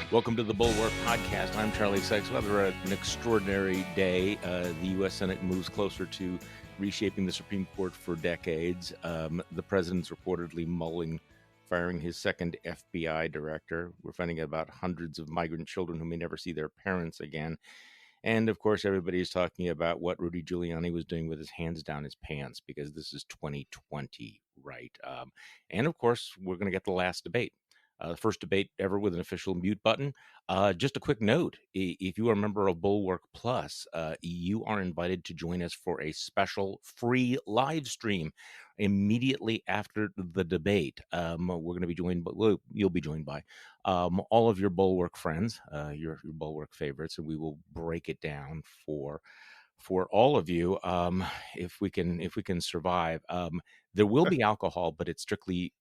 Welcome to the Bulwark podcast. I'm Charlie Sykes. We're at an extraordinary day. The U.S. Senate moves closer to reshaping the Supreme Court for decades. The president's reportedly mulling firing his second FBI director. We're finding out about hundreds of migrant children who may never see their parents again. And of course, everybody's talking about what Rudy Giuliani was doing with his hands down his pants, because this is 2020, right? And of course, we're going to get the last debate. The first debate ever with an official mute button. Just a quick note, if you are a member of Bulwark Plus, you are invited to join us for a special free live stream immediately after the debate. We're going to be joined, you'll be joined by all of your Bulwark friends, your Bulwark favorites, and we will break it down for all of you, if we can survive. There will be alcohol, but it's strictly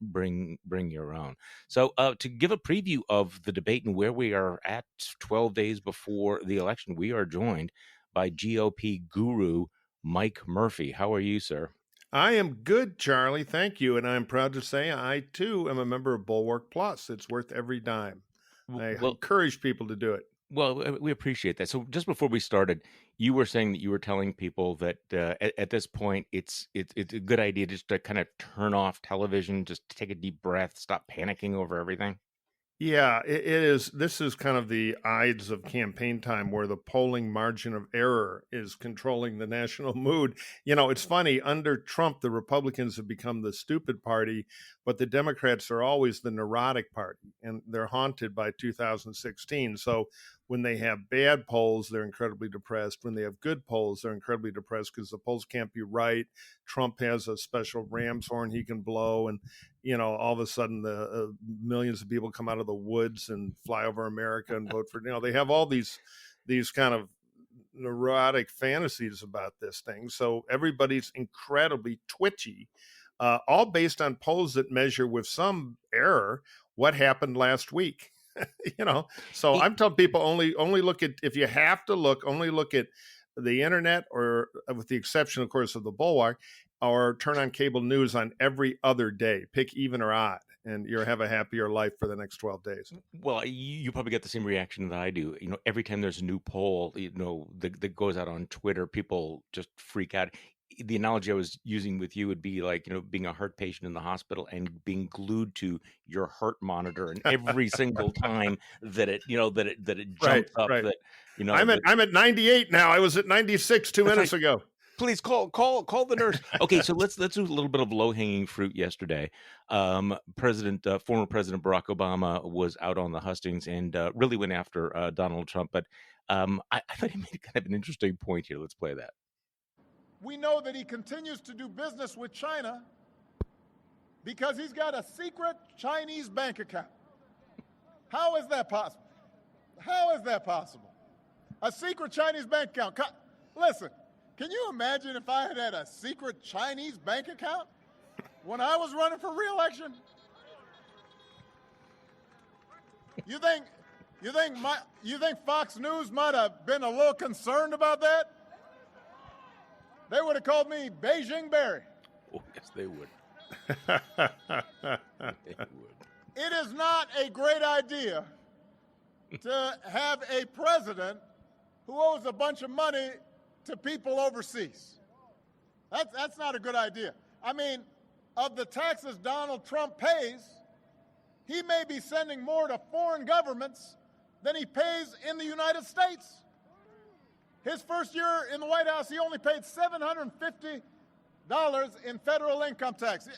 bring your own. So to give a preview of the debate and where we are at 12 days before the election, we are joined by GOP guru Mike Murphy. How are you, sir? I am good, Charlie. Thank you. And I'm proud to say I, too, am a member of Bulwark Plus. It's worth every dime. I encourage people to do it. Well, we appreciate that. So just before we started, you were saying that you were telling people that at this point, it's a good idea just to kind of turn off television, just take a deep breath, stop panicking over everything. Yeah, it is. This is kind of the Ides of campaign time where the polling margin of error is controlling the national mood. You know, it's funny. Under Trump, the Republicans have become the stupid party, but the Democrats are always the neurotic party, and they're haunted by 2016. So when they have bad polls, they're incredibly depressed. When they have good polls, they're incredibly depressed because the polls can't be right. Trump has a special ram's horn he can blow, and all of a sudden the millions of people come out of the woods and fly over America and vote for, they have all these kind of neurotic fantasies about this thing. So everybody's incredibly twitchy, all based on polls that measure with some error what happened last week. So I'm telling people only look at, if you have to look, only look at the internet, or with the exception, of course, of the Bulwark, or turn on cable news on every other day. Pick even or odd, and you'll have a happier life for the next 12 days. Well, you probably get the same reaction that I do. Every time there's a new poll, that goes out on Twitter, people just freak out. The analogy I was using with you would be like, being a heart patient in the hospital and being glued to your heart monitor, and every single time that it jumps up, right. that I'm at 98 now. I was at 96 2 minutes ago. Please call the nurse. Okay, so let's do a little bit of low-hanging fruit yesterday. Former President Barack Obama was out on the hustings and really went after Donald Trump. But I thought he made kind of an interesting point here. Let's play that. We know that he continues to do business with China because he's got a secret Chinese bank account. How is that possible? How is that possible? A secret Chinese bank account. Listen, can you imagine if I had a secret Chinese bank account when I was running for re-election? You think Fox News might have been a little concerned about that? They would have called me Beijing Barry. Oh, yes, they would. They would. It is not a great idea to have a president who owes a bunch of money to people overseas. That's not a good idea. I mean, of the taxes Donald Trump pays, he may be sending more to foreign governments than he pays in the United States. His first year in the White House, he only paid $750 in federal income tax.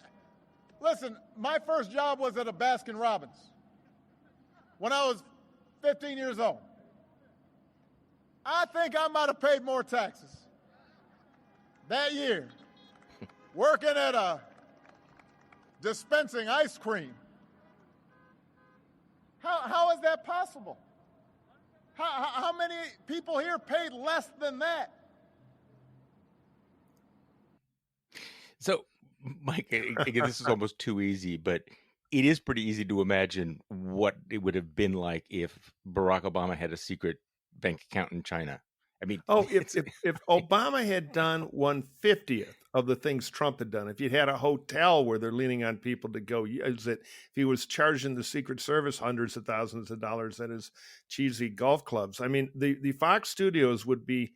Listen, my first job was at a Baskin Robbins when I was 15 years old. I think I might have paid more taxes that year working at a dispensing ice cream. How is that possible? How many people here paid less than that? So, Mike, again, this is almost too easy, but it is pretty easy to imagine what it would have been like if Barack Obama had a secret bank account in China. I mean, Oh, it's if Obama had done 1/50th of the things Trump had done, if you'd had a hotel where they're leaning on people to go use it, if he was charging the Secret Service hundreds of thousands of dollars at his cheesy golf clubs, I mean, the Fox studios would be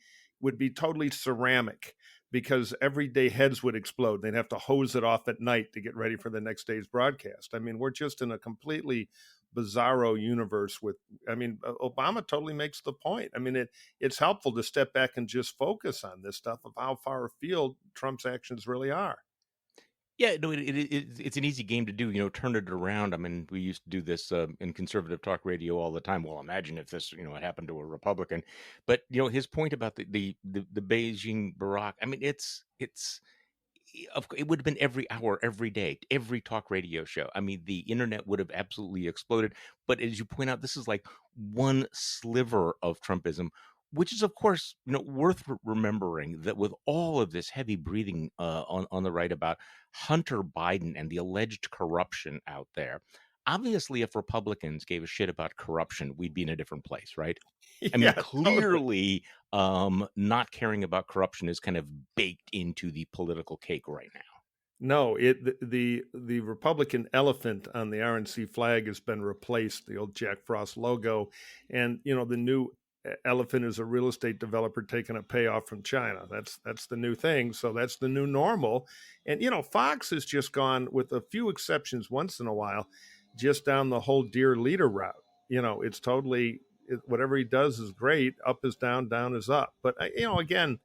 totally ceramic because every day heads would explode. They'd have to hose it off at night to get ready for the next day's broadcast. I mean, we're just in a completely bizarro universe with, I mean, Obama totally makes the point. I mean, it's helpful to step back and just focus on this stuff of how far afield Trump's actions really are. yeah, no, it's an easy game to do. Turn it around. I mean, we used to do this in conservative talk radio all the time. Well, imagine if this, had happened to a Republican. But his point about the Beijing Barack. I mean, it's it would have been every hour, every day, every talk radio show. I mean, the internet would have absolutely exploded. But as you point out, this is like one sliver of Trumpism, which is, of course, worth remembering that with all of this heavy breathing on the right about Hunter Biden and the alleged corruption out there. Obviously, if Republicans gave a shit about corruption, we'd be in a different place, right? I mean, Yeah, totally. clearly, not caring about corruption is kind of baked into the political cake right now. No, the Republican elephant on the RNC flag has been replaced, the old Jack Frost logo, and the new elephant is a real estate developer taking a payoff from China. That's the new thing. So that's the new normal. And Fox has just gone, with a few exceptions once in a while, just down the whole dear leader route. It's totally whatever he does is great. Up is down, down is up. But again,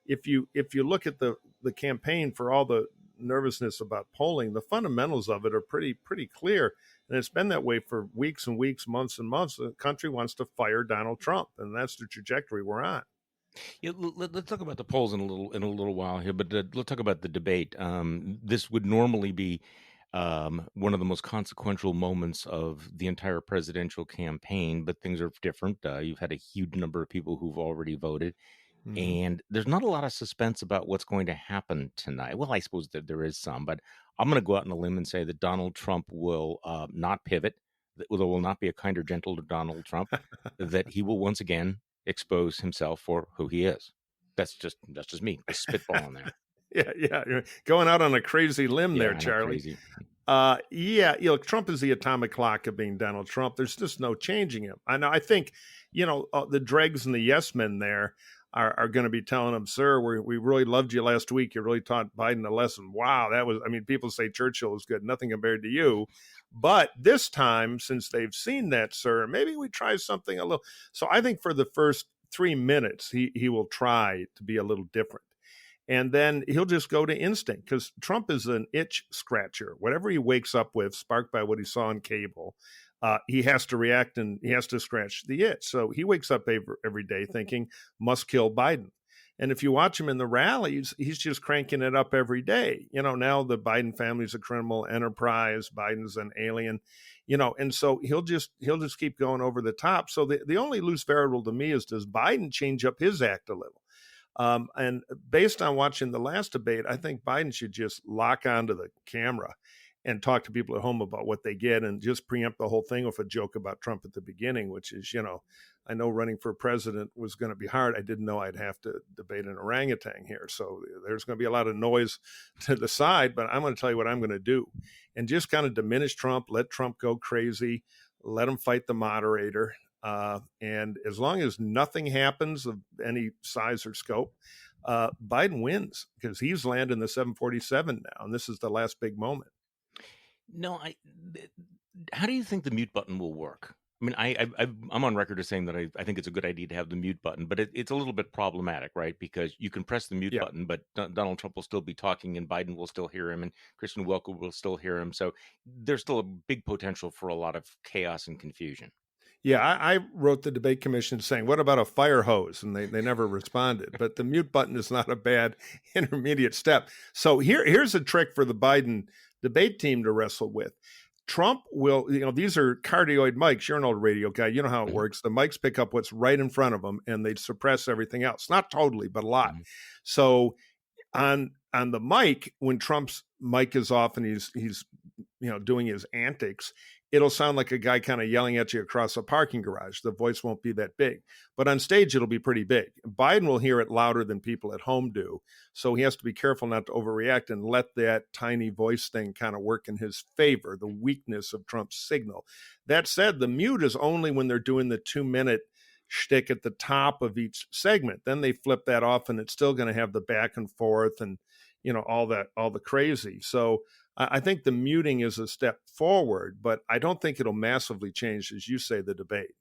if you look at the campaign, for all the nervousness about polling, the fundamentals of it are pretty clear, and it's been that way for weeks and weeks, months and months. The country wants to fire Donald Trump, and that's the trajectory we're on. Yeah, let's talk about the polls in a little while here, but let's talk about the debate. This would normally be one of the most consequential moments of the entire presidential campaign, but things are different. You've had a huge number of people who've already voted. Mhm. And there's not a lot of suspense about what's going to happen tonight. Well, I suppose that there is some, but I'm going to go out on a limb and say that Donald Trump will not pivot, that there will not be a kinder, gentle to Donald Trump, that he will once again expose himself for who he is. That's just me, just spitballing there. Yeah, you're going out on a crazy limb Yeah, there, I know, Charlie. crazy. Yeah, Trump is the atomic clock of being Donald Trump. There's just no changing him. I know. I think, the dregs and the yes men there are going to be telling him, sir, we really loved you last week. You really taught Biden a lesson. Wow, that was, I mean, people say Churchill was good, nothing compared to you. But this time, since they've seen that, sir, maybe we try something a little. So I think for the first 3 minutes, he will try to be a little different. And then he'll just go to instinct, because Trump is an itch scratcher. Whatever he wakes up with, sparked by what he saw on cable, he has to react, and he has to scratch the itch. So he wakes up every day thinking, must kill Biden. And if you watch him in the rallies, he's just cranking it up every day. Now the Biden family's a criminal enterprise. Biden's an alien, and so he'll just keep going over the top. So the only loose variable to me is, does Biden change up his act a little? And based on watching the last debate, I think Biden should just lock onto the camera and talk to people at home about what they get, and just preempt the whole thing with a joke about Trump at the beginning, which is, I know running for president was going to be hard. I didn't know I'd have to debate an orangutan here. So there's going to be a lot of noise to the side, but I'm going to tell you what I'm going to do, and just kind of diminish Trump, let Trump go crazy, let him fight the moderator. And as long as nothing happens of any size or scope, Biden wins, because he's landing the 747 now, and this is the last big moment. No, how do you think the mute button will work? I mean, I'm on record as saying that I think it's a good idea to have the mute button, but it's a little bit problematic, right? Because you can press the mute Yeah. button, but Donald Trump will still be talking, and Biden will still hear him, and Kristen Welker will still hear him. So there's still a big potential for a lot of chaos and confusion. Yeah, I wrote the debate commission saying, what about a fire hose? And they never responded. But the mute button is not a bad intermediate step. So here's a trick for the Biden debate team to wrestle with. Trump will, these are cardioid mics. You're an old radio guy. You know how it Mhm. works. The mics pick up what's right in front of them, and they suppress everything else. Not totally, but a lot. Mhm. So on the mic, when Trump's mic is off and he's doing his antics, it'll sound like a guy kind of yelling at you across a parking garage. The voice won't be that big, but on stage, it'll be pretty big. Biden will hear it louder than people at home do. So he has to be careful not to overreact and let that tiny voice thing kind of work in his favor, the weakness of Trump's signal. That said, the mute is only when they're doing the 2-minute shtick at the top of each segment. Then they flip that off and it's still going to have the back and forth and, all the crazy. So I think the muting is a step forward, but I don't think it'll massively change, as you say, the debate.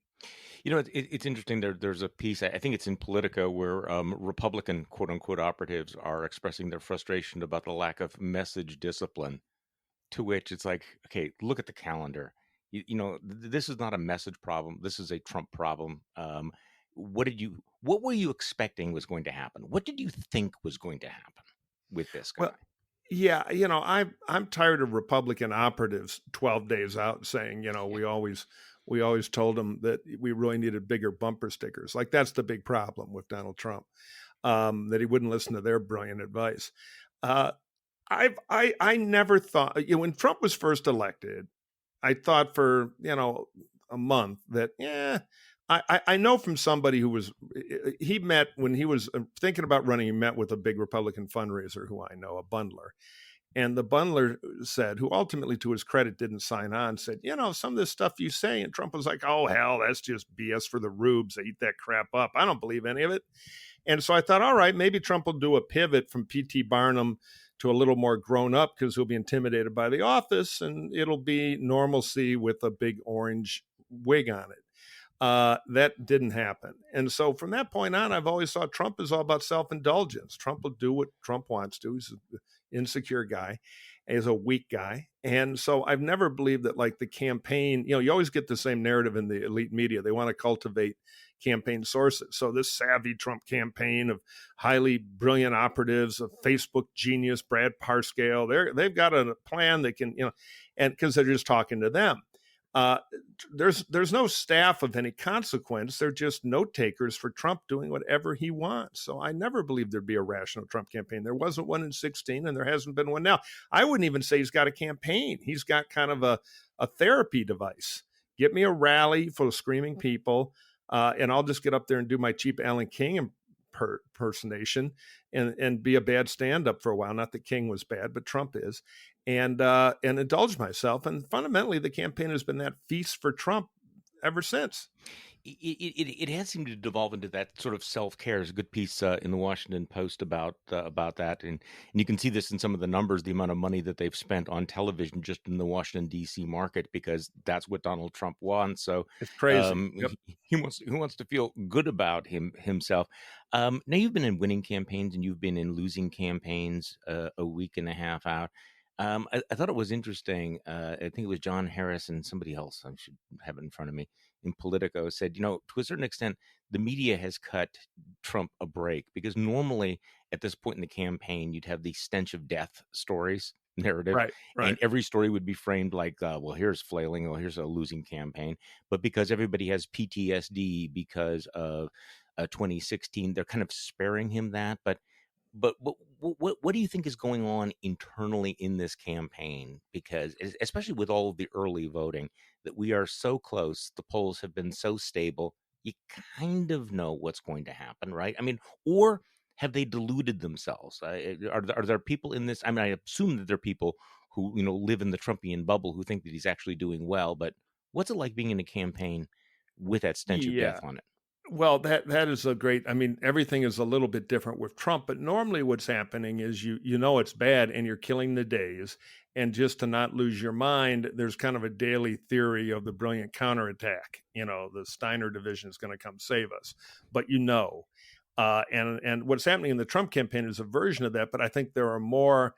It's interesting. There's a piece, I think it's in Politico, where Republican quote unquote operatives are expressing their frustration about the lack of message discipline. To which it's like, okay, look at the calendar. This is not a message problem. This is a Trump problem. What were you expecting was going to happen? What did you think was going to happen with this guy? Well, yeah, I'm tired of Republican operatives 12 days out saying, we always told them that we really needed bigger bumper stickers. Like that's the big problem with Donald Trump, that he wouldn't listen to their brilliant advice. I never thought, when Trump was first elected, I thought for, a month that, I know from somebody who he met when he was thinking about running, he met with a big Republican fundraiser who I know, a bundler. And the bundler said, who ultimately to his credit didn't sign on, said, some of this stuff you say. And Trump was like, oh, hell, that's just BS for the rubes. They eat that crap up. I don't believe any of it. And so I thought, all right, maybe Trump will do a pivot from P.T. Barnum to a little more grown up because he'll be intimidated by the office and it'll be normalcy with a big orange wig on it. That didn't happen. And so from that point on, I've always thought Trump is all about self-indulgence. Trump will do what Trump wants to. He's an insecure guy. He's a weak guy. And so I've never believed that like the campaign, you always get the same narrative in the elite media. They want to cultivate campaign sources. So this savvy Trump campaign of highly brilliant operatives, a Facebook genius, Brad Parscale, they've got a plan that can, and because they're just talking to them. There's no staff of any consequence. They're just note takers for Trump doing whatever he wants. So I never believed there'd be a rational Trump campaign. There wasn't one in 2016 and there hasn't been one now. I wouldn't even say he's got a campaign. He's got kind of a therapy device. Get me a rally full of screaming people and I'll just get up there and do my cheap Alan King impersonation and be a bad stand-up for a while. Not that King was bad, but Trump is. And indulge myself. And fundamentally, the campaign has been that feast for Trump ever since. It has seemed to devolve into that sort of self-care. There's a good piece in the Washington Post about that, and you can see this in some of the numbers, the amount of money that they've spent on television just in the Washington D.C. market, because that's what Donald Trump wants. So it's crazy. Yep. He wants to feel good about himself. Now you've been in winning campaigns and you've been in losing campaigns a week and a half out. I thought it was interesting. I think it was John Harris and somebody else, I should have it in front of me, in Politico, said, to a certain extent, the media has cut Trump a break because normally at this point in the campaign, you'd have the stench of death stories narrative. Right. And every story would be framed like, well, here's flailing, well, here's a losing campaign. But because everybody has PTSD because of 2016, they're kind of sparing him that. But what do you think is going on internally in this campaign? Because especially with all of the early voting, that we are so close, the polls have been so stable, you kind of know what's going to happen, right? I mean, or have they deluded themselves? Are there people in this? I mean, I assume that there are people who live in the Trumpian bubble who think that he's actually doing well. But what's it like being in a campaign with that stench of death on it? Well, that is a great, everything is a little bit different with Trump, but normally what's happening is you know it's bad and you're killing the days. And just to not lose your mind, there's kind of a daily theory of the brilliant counterattack. The Steiner division is going to come save us. But and what's happening in the Trump campaign is a version of that. But I think there are more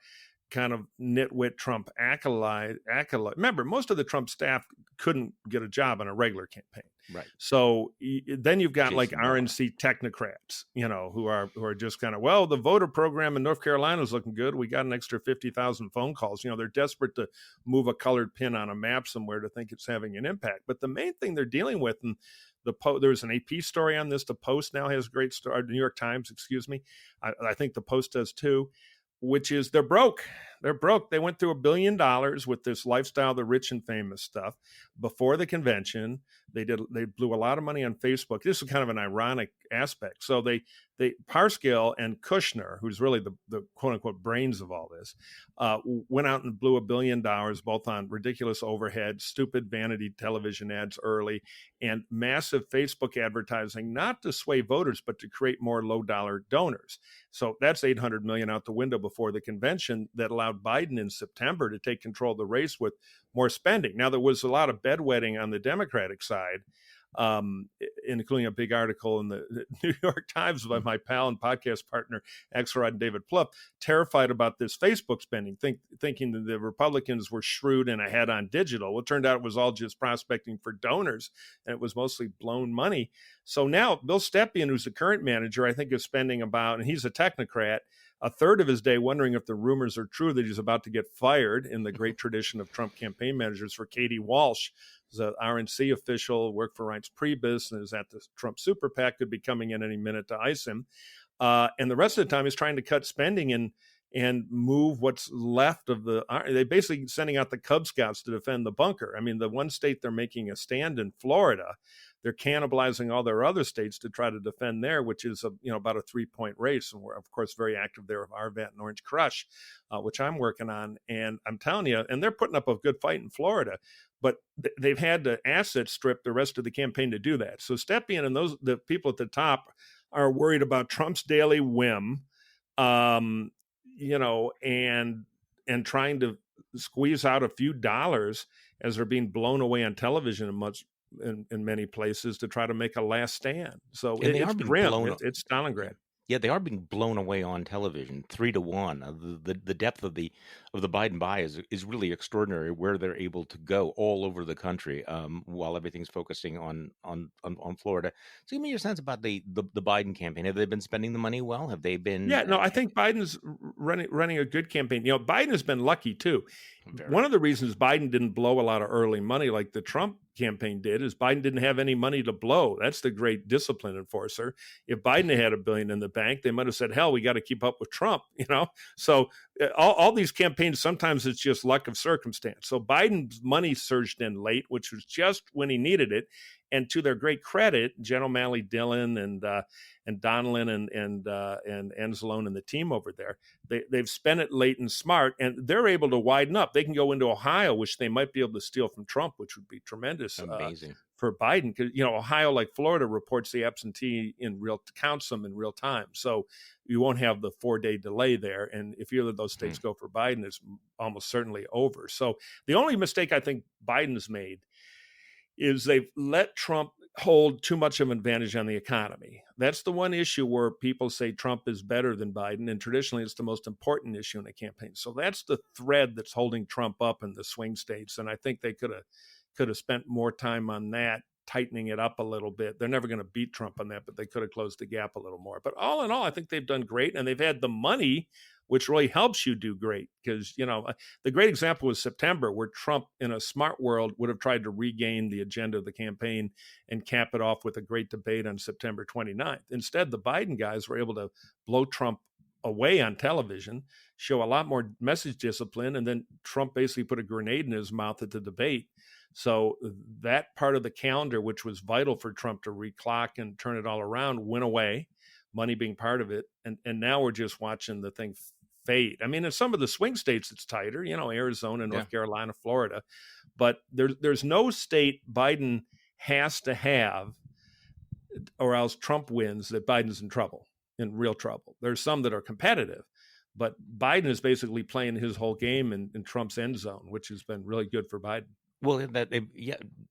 kind of nitwit Trump acolyte. Remember, most of the Trump staff couldn't get a job in a regular campaign. Right. So then you've got Jason like RNC technocrats, who are just kind of, well, the voter program in North Carolina is looking good. We got an extra 50,000 phone calls. They're desperate to move a colored pin on a map somewhere to think it's having an impact. But the main thing they're dealing with, and there's an AP story on this. The Post now has a great story. New York Times, excuse me. I think the Post does too, which is they're broke. They're broke. They went through $1 billion with this lifestyle, the rich and famous stuff before the convention. They blew a lot of money on Facebook. This is kind of an ironic aspect. So they Parscale and Kushner, who's really the quote unquote brains of all this, went out and blew $1 billion both on ridiculous overhead, stupid vanity television ads early, and massive Facebook advertising, not to sway voters, but to create more low dollar donors. So that's $800 million out the window before the convention that allowed Biden in September to take control of the race with more spending. Now, there was a lot of bedwetting on the Democratic side, including a big article in the New York Times by my pal and podcast partner, Axelrod and David Plouffe, terrified about this Facebook spending, thinking that the Republicans were shrewd and ahead on digital. Well, it turned out it was all just prospecting for donors, and it was mostly blown money. So now Bill Stepien, who's the current manager, I think is spending about, and he's a technocrat, a third of his day wondering if the rumors are true that he's about to get fired, in the great tradition of Trump campaign managers, for Katie Walsh, who's an RNC official, worked for Reince Priebus, and is at the Trump super PAC, could be coming in any minute to ice him. And the rest of the time he's trying to cut spending and move what's left of they basically sending out the Cub Scouts to defend the bunker. I mean, the one state they're making a stand in, Florida, they're cannibalizing all their other states to try to defend there, which is about a 3-point race. And we're, of course, very active there with RVAT and Orange Crush, which I'm working on. And I'm telling you, and they're putting up a good fight in Florida, but they've had to asset strip the rest of the campaign to do that. So Stepien and the people at the top are worried about Trump's daily whim, and trying to squeeze out a few dollars as they're being blown away on television in many places to try to make a last stand. So it's grim. It's Stalingrad. Yeah, they are being blown away on television, 3-1. The depth of the Biden buy is really extraordinary. Where they're able to go all over the country, while everything's focusing on Florida. So, give me your sense about the Biden campaign. Have they been spending the money well? Have they been? Yeah, no, I think Biden's running a good campaign. Biden has been lucky too. One of the reasons Biden didn't blow a lot of early money like the Trump campaign did is Biden didn't have any money to blow. That's the great discipline enforcer. If Biden had $1 billion in the bank, they might have said, hell, we got to keep up with Trump, So all these campaigns, sometimes it's just luck of circumstance. So Biden's money surged in late, which was just when he needed it. And to their great credit, Jen O'Malley Dillon and Donilon and Anzalone and the team over there, they've spent it late and smart, and they're able to widen up. They can go into Ohio, which they might be able to steal from Trump, which would be tremendous. Amazing. For Biden, because Ohio, like Florida, reports the absentee counts them in real time, so you won't have the 4-day delay there. And if either of those states go for Biden, it's almost certainly over. So the only mistake I think Biden's made is they've let Trump hold too much of an advantage on the economy. That's the one issue where people say Trump is better than Biden, and traditionally it's the most important issue in a campaign. So that's the thread that's holding Trump up in the swing states, and I think they could have spent more time on that, tightening it up a little bit. They're never going to beat Trump on that, but they could have closed the gap a little more. But all in all, I think they've done great, and they've had the money, which really helps you do great. Because, the great example was September, where Trump, in a smart world, would have tried to regain the agenda of the campaign and cap it off with a great debate on September 29th. Instead, the Biden guys were able to blow Trump away on television, show a lot more message discipline, and then Trump basically put a grenade in his mouth at the debate. So that part of the calendar, which was vital for Trump to reclock and turn it all around, went away, money being part of it. And now we're just watching the thing fade. I mean, in some of the swing states, it's tighter, Arizona, North Carolina, Florida. But there's no state Biden has to have, or else Trump wins, that Biden's in real trouble. There's some that are competitive. But Biden is basically playing his whole game in Trump's end zone, which has been really good for Biden. Well,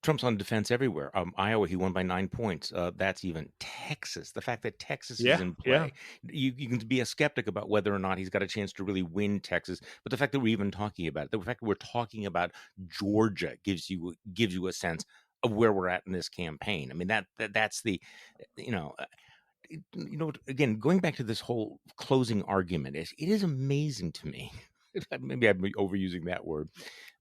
Trump's on defense everywhere. Iowa, he won by 9 points. That's even Texas. The fact that Texas is in play, you can be a skeptic about whether or not he's got a chance to really win Texas. But the fact that we're even talking about it, the fact that we're talking about Georgia gives you a sense of where we're at in this campaign. I mean, that's the, again, going back to this whole closing argument, it is amazing to me. Maybe I'm overusing that word,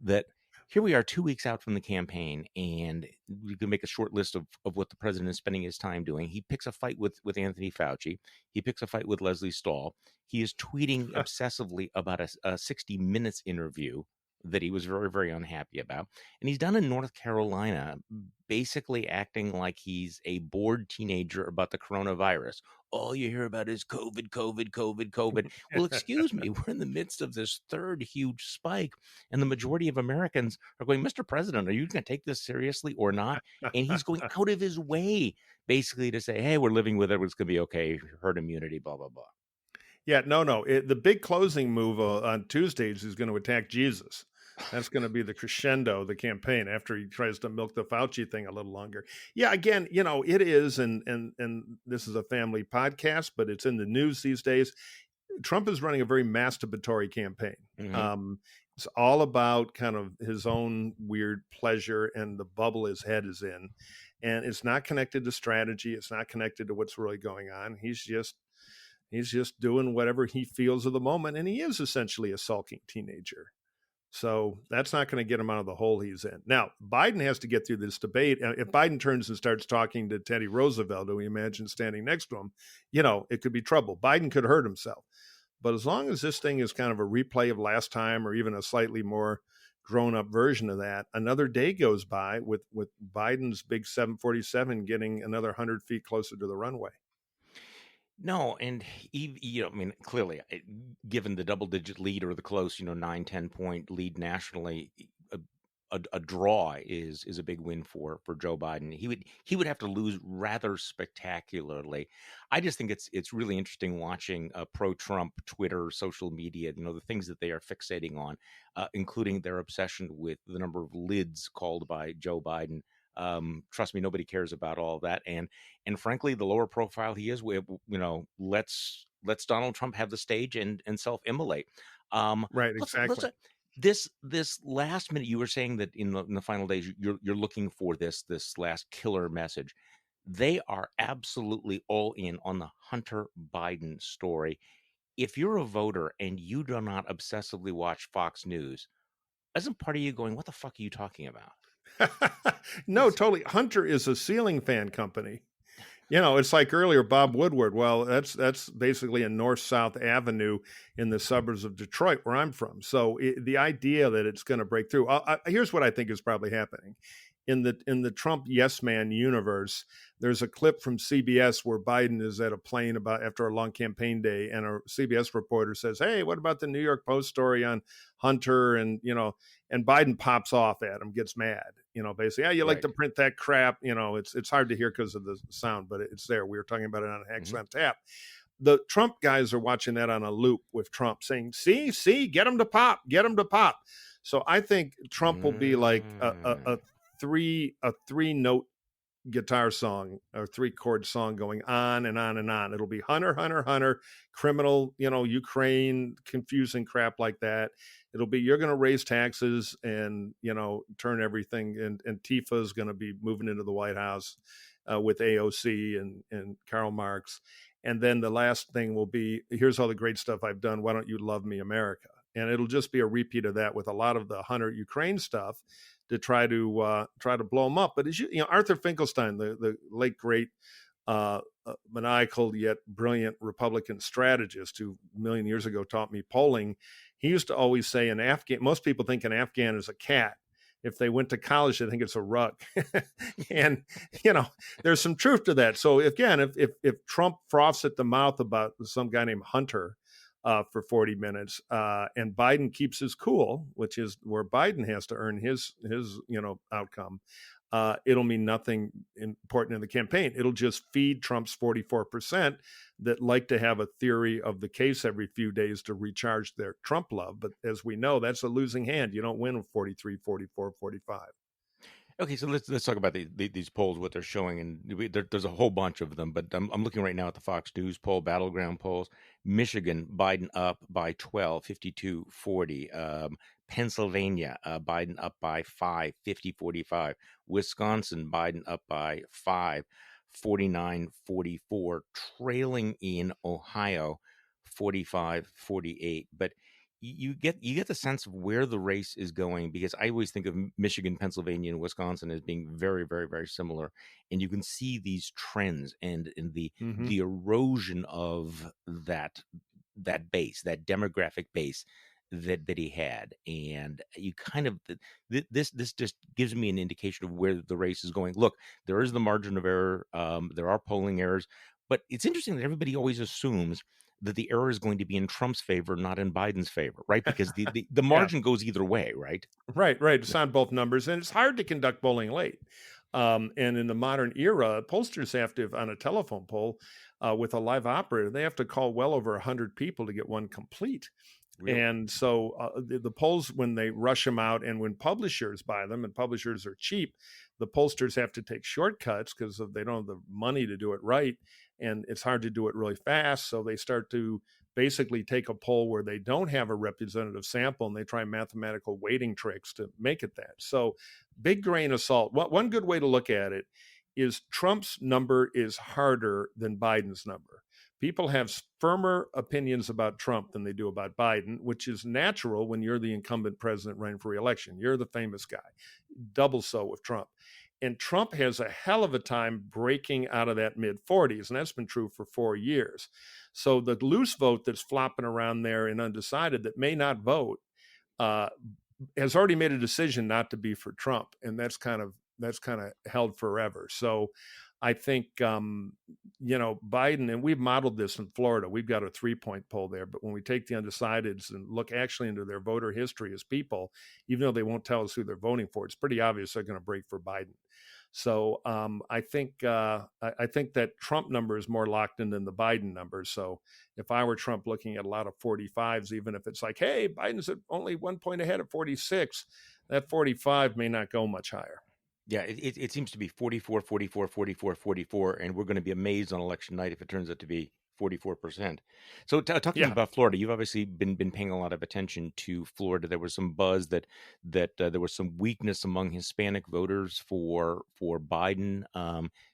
that here we are 2 weeks out from the campaign, and we can make a short list of what the president is spending his time doing. He picks a fight with Anthony Fauci. He picks a fight with Leslie Stahl. He is tweeting obsessively about a 60 Minutes interview that he was very, very unhappy about. And he's down in North Carolina, basically acting like he's a bored teenager about the coronavirus. All you hear about is COVID, COVID, COVID, COVID. Well, excuse me, we're in the midst of this third huge spike, and the majority of Americans are going, Mr. President, are you going to take this seriously or not? And he's going out of his way basically to say, hey, we're living with it. It's going to be okay. Herd immunity, blah, blah, blah. Yeah, no. The big closing move on Tuesdays is going to attack Jesus. That's going to be the crescendo of the campaign after he tries to milk the Fauci thing a little longer. Yeah, again, it is, and this is a family podcast, but it's in the news these days. Trump is running a very masturbatory campaign. Mm-hmm. It's all about kind of his own weird pleasure and the bubble his head is in. And it's not connected to strategy. It's not connected to what's really going on. He's just doing whatever he feels of the moment. And he is essentially a sulking teenager. So that's not going to get him out of the hole he's in. Now, Biden has to get through this debate. If Biden turns and starts talking to Teddy Roosevelt, who we imagine standing next to him, it could be trouble. Biden could hurt himself. But as long as this thing is kind of a replay of last time or even a slightly more grown-up version of that, another day goes by with Biden's big 747 getting another 100 feet closer to the runway. No, and I mean, clearly, given the double-digit lead or the close, 9-10 point lead nationally, a draw is a big win for Joe Biden. He would have to lose rather spectacularly. I just think it's really interesting watching pro-Trump Twitter, social media, the things that they are fixating on, including their obsession with the number of lids called by Joe Biden. Trust me, nobody cares about all that, and frankly, the lower profile he is, let's Donald Trump have the stage and self-immolate. Right, exactly. This last minute, you were saying that in the final days, you're looking for this last killer message. They are absolutely all in on the Hunter Biden story. If you're a voter and you do not obsessively watch Fox News, isn't part of you going, what the fuck are you talking about? No, totally. Hunter is a ceiling fan company. It's like earlier, Bob Woodward. Well, that's basically a north-south avenue in the suburbs of Detroit, where I'm from. So the idea that it's going to break through. Here's what I think is probably happening. In the Trump yes man universe, there's a clip from CBS where Biden is at a plane after a long campaign day, and a CBS reporter says, "Hey, what about the New York Post story on Hunter?" And Biden pops off at him, gets mad. Basically, you like to print that crap. It's hard to hear because of the sound, but it's there. We were talking about it on Hacks on Tap. The Trump guys are watching that on a loop with Trump saying, see, get him to pop. So I think Trump will be like a three note guitar song or 3-chord song going on and on and on. It'll be Hunter, Hunter, Hunter, criminal, Ukraine, confusing crap like that. It'll be, you're going to raise taxes and, turn everything. And Tifa is going to be moving into the White House with AOC and Karl Marx. And then the last thing will be, here's all the great stuff I've done. Why don't you love me, America? And it'll just be a repeat of that with a lot of the Hunter Ukraine stuff to try to blow them up. But as Arthur Finkelstein, the late great maniacal yet brilliant Republican strategist who a million years ago taught me polling, he used to always say most people think an Afghan is a cat. If they went to college, they think it's a rug. And, there's some truth to that. So again, if Trump froths at the mouth about some guy named Hunter for 40 minutes and Biden keeps his cool, which is where Biden has to earn his outcome, it'll mean nothing important in the campaign. It'll just feed Trump's 44% that like to have a theory of the case every few days to recharge their Trump love. But as we know, that's a losing hand. You don't win with 43, 44, 45. Okay, so let's talk about these polls, what they're showing, and there's a whole bunch of them. But I'm looking right now at the Fox News poll, Battleground polls. Michigan, Biden up by 12, 52-40. Pennsylvania, Biden up by 5, 50-45. Wisconsin, Biden up by 5, 49-44. Trailing in Ohio, 45-48. But you get the sense of where the race is going, because I always think of Michigan, Pennsylvania, and Wisconsin as being very, very, very similar, and you can see these trends and Hmm. the erosion of that base, that demographic base that he had, and you kind of this just gives me an indication of where the race is going. Look, there is the margin of error, there are polling errors, but it's interesting that everybody always assumes that the error is going to be in Trump's favor, not in Biden's favor, right? Because the Yeah. margin goes either way, right? Right, right. It's on both numbers, and it's hard to conduct polling late. And in the modern era, pollsters have to, on a telephone poll with a live operator, they have to call well over 100 people to get one complete. Really? And so the polls, when they rush them out and when publishers buy them, and publishers are cheap, the pollsters have to take shortcuts because they don't have the money to do it right. And it's hard to do it really fast. So they start to basically take a poll where they don't have a representative sample and they try mathematical weighting tricks to make it that. So big grain of salt. One good way to look at it is Trump's number is harder than Biden's number. People have firmer opinions about Trump than they do about Biden, which is natural when you're the incumbent president running for re-election. You're the famous guy. Double so with Trump. And Trump has a hell of a time breaking out of that mid 40s, and that's been true for 4 years. So the loose vote that's flopping around there and undecided that may not vote uh, has already made a decision not to be for Trump, and that's kind of held forever. So I think Biden, and we've modeled this in Florida. We've got a 3-point poll there, but when we take the undecideds and look actually into their voter history as people, even though they won't tell us who they're voting for, it's pretty obvious they're going to break for Biden. So I think that Trump number is more locked in than the Biden number. So if I were Trump looking at a lot of 45s, even if it's like, hey, Biden's at only 1 point ahead at 46, that 45 may not go much higher. Yeah, it seems to be 44, 44, 44, 44, and we're going to be amazed on election night if it turns out to be 44%. So talk to me Yeah. about Florida. You've obviously been paying a lot of attention to Florida. There was some buzz that there was some weakness among Hispanic voters for Biden.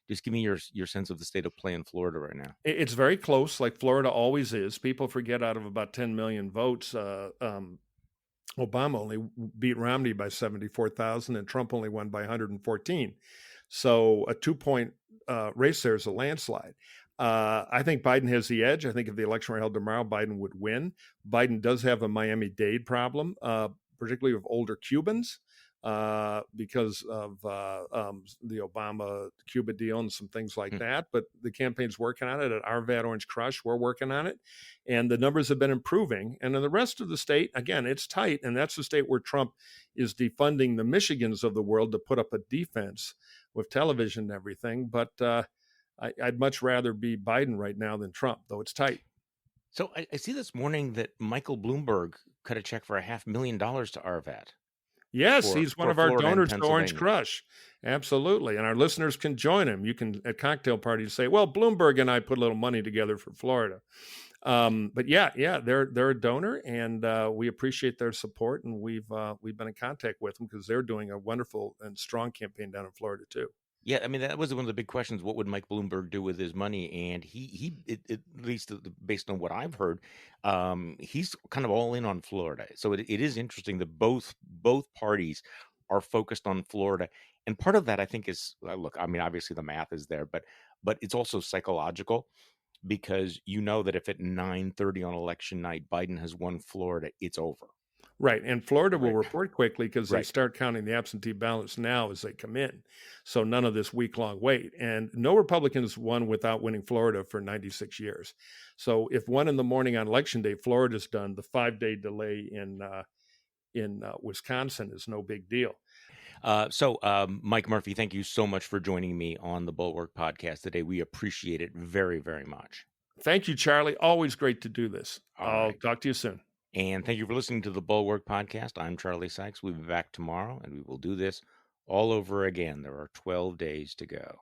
Just give me your sense of the state of play in Florida right now. It's very close, like Florida always is. People forget out of about 10 million votes, Obama only beat Romney by 74,000 and Trump only won by 114. So a 2-point race there is a landslide. I think Biden has the edge. I think if the election were held tomorrow, Biden would win. Biden does have a Miami-Dade problem, particularly with older Cubans, because of the Obama-Cuba deal and some things like that. But the campaign's working on it. At Arvad Orange Crush, we're working on it. And the numbers have been improving. And in the rest of the state, again, it's tight. And that's the state where Trump is defunding the Michigans of the world to put up a defense with television and everything. But I'd much rather be Biden right now than Trump, though it's tight. So I see this morning that Michael Bloomberg cut a check for $500,000 to Arvad. Yes, he's one of our Florida and donors to Orange Pennsylvania. Crush. Absolutely. And our listeners can join him. You can, at cocktail parties, say, well, Bloomberg and I put a little money together for Florida. But yeah, they're a donor, and we appreciate their support. And we've been in contact with them because they're doing a wonderful and strong campaign down in Florida, too. Yeah, I mean, that was one of the big questions. What would Mike Bloomberg do with his money? And at least based on what I've heard, he's kind of all in on Florida. So it is interesting that both parties are focused on Florida. And part of that, I think, is look, I mean, obviously the math is there, but it's also psychological, because you know that if at 9:30 on election night Biden has won Florida, it's over. Right. And Florida will Right. report quickly because they Right. start counting the absentee ballots now as they come in. So none of this week-long wait. And no Republicans won without winning Florida for 96 years. So if 1 in the morning on election day, Florida's done, the 5-day delay in Wisconsin is no big deal. So Mike Murphy, thank you so much for joining me on the Bulwark podcast today. We appreciate it very, very much. Thank you, Charlie. Always great to do this. I'll right. talk to you soon. And thank you for listening to the Bulwark podcast. I'm Charlie Sykes. We'll be back tomorrow, and we will do this all over again. There are 12 days to go.